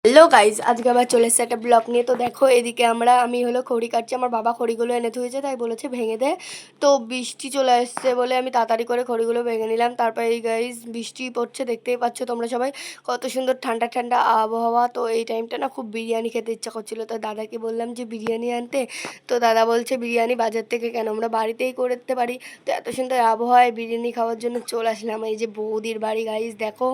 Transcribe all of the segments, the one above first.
Hello guys, আজকে আবার চলে এসেছে একটা ব্লগ নিয়ে। তো দেখো এদিকে আমি হলো খড়ি কাটছি। আমার বাবা খড়িগুলো এনে ধুয়েছে, তাই বলেছে ভেঙে দে। তো বৃষ্টি চলে আসছে বলে আমি তাড়াতাড়ি করে খড়িগুলো ভেঙে নিলাম। তারপর এই গাইজ বৃষ্টি পড়ছে, দেখতেই পাচ্ছ তোমরা সবাই। কত সুন্দর ঠান্ডা ঠান্ডা আবহাওয়া। তো এই টাইমটা না খুব বিরিয়ানি খেতে ইচ্ছা করছিল। তো দাদাকে বললাম যে বিরিয়ানি আনতে। তো দাদা বলছে বিরিয়ানি বাজার থেকে কেন, আমরা বাড়িতেই করতে পারি। তো এত সুন্দর আবহাওয়ায় বিরিয়ানি খাওয়ার জন্য চলে আসলাম। এই যে বৌদির বাড়ি গাইজ, দেখো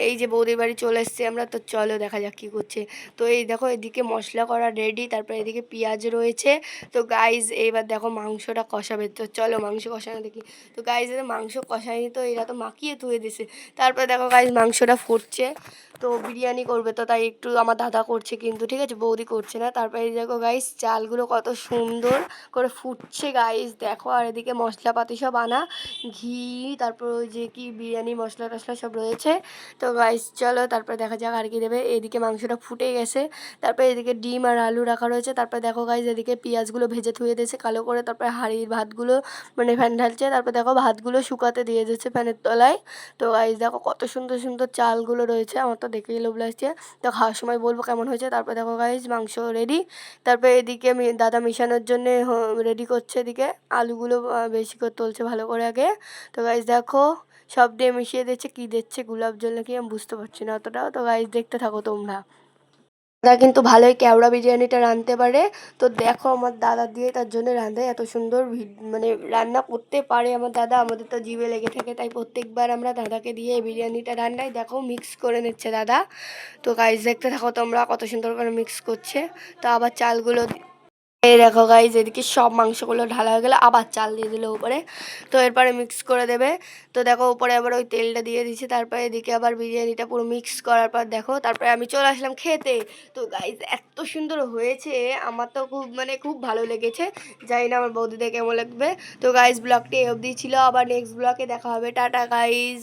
এই যে বৌদির বাড়ি চলে এসেছি আমরা। তো চলো দেখা যাক কী করছে। তো এই দেখো এদিকে মশলা করা রেডি, তারপরে এদিকে পেঁয়াজ রয়েছে। তো গাইজ এইবার দেখো মাংসটা কষাবে। তো চলো মাংস কষানো দেখি। তো গাইজ এদের মাংস কষায়নি, তো এরা তো মাখিয়ে ধুয়ে দিছে। তারপরে দেখো গাইজ মাংসটা ফুটছে। তো বিরিয়ানি করবে, তো তাই একটু আমার দাদা করছে, কিন্তু ঠিক আছে বৌদি করছে না। তারপরে এই দেখো গাইজ চালগুলো কত সুন্দর করে ফুটছে গাইজ, দেখো। আর এদিকে মশলাপাতি সব আনা, ঘি, তারপর ওই যে কি বিরিয়ানি মশলা টশলা সব রয়েছে। তো গাইজ চলো তারপরে দেখা যাক আর কি দেবে। এদিকে মাংসটা ফুটে গেছে। তারপরে এদিকে ডিম আর আলু রাখা রয়েছে। তারপরে দেখো গাইজ এদিকে পেঁয়াজগুলো ভেজে ধুয়ে দিয়েছে কালো করে। তারপরে হাঁড়ির ভাতগুলো মানে ফ্যান ঢালছে। তারপর দেখো ভাতগুলো শুকাতে দিয়ে দিয়েছে ফ্যানের তলায়। তো গাইজ দেখো কত সুন্দর সুন্দর চালগুলো রয়েছে, আমার তো দেখেই লোভ লাগছে। তো খাওয়ার সময় বলবো কেমন হয়েছে। তারপরে দেখো গাইজ মাংস রেডি। তারপরে এদিকে দাদা মেশানোর জন্য রেডি করছে। এদিকে আলুগুলো বেশি করে তুলছে ভালো করে আগে। তো গাইজ দেখো সব দিয়ে মিশিয়ে দিচ্ছে, কী দিচ্ছে গোলাপ জল নাকি আমি বুঝতে পারছি না অতটাও। তো গাইজ দেখতে থাকো তোমরা। দাদা কিন্তু ভালোই কেওড়া বিরিয়ানিটা রাঁধতে পারে। তো দেখো আমার দাদা দিয়ে তার জন্য রাঁধে, এত সুন্দর মানে রান্না করতে পারে আমার দাদা। আমাদের তো জিভে লেগে থাকে, তাই প্রত্যেকবার আমরা দাদাকে দিয়ে এই বিরিয়ানিটা রান্নাই। দেখো মিক্স করে নিচ্ছে দাদা। তো গাইজ দেখতে থাকো তোমরা কত সুন্দর করে মিক্স করছে। তো আবার চালগুলো এই দেখো গাইজ এদিকে সব মাংসগুলো ঢালা হয়ে গেলে আবার চাল দিয়ে দিল উপরে। তো এরপরে মিক্স করে দেবে। তো দেখো উপরে আবার ওই তেলটা দিয়ে দিচ্ছে। তারপরে এদিকে আবার বিরিয়ানিটা পুরো মিক্স করার পর দেখো তারপরে আমি চলে আসলাম খেতে। তো গাইজ এত সুন্দর হয়েছে, আমার তো খুব মানে খুব ভালো লেগেছে। জানি না আমার বৌদিদের কেমন লাগবে। তো গাইজ ব্লগটি এই অবধি ছিল, আবার নেক্সট ব্লগে দেখা হবে। Tata guys.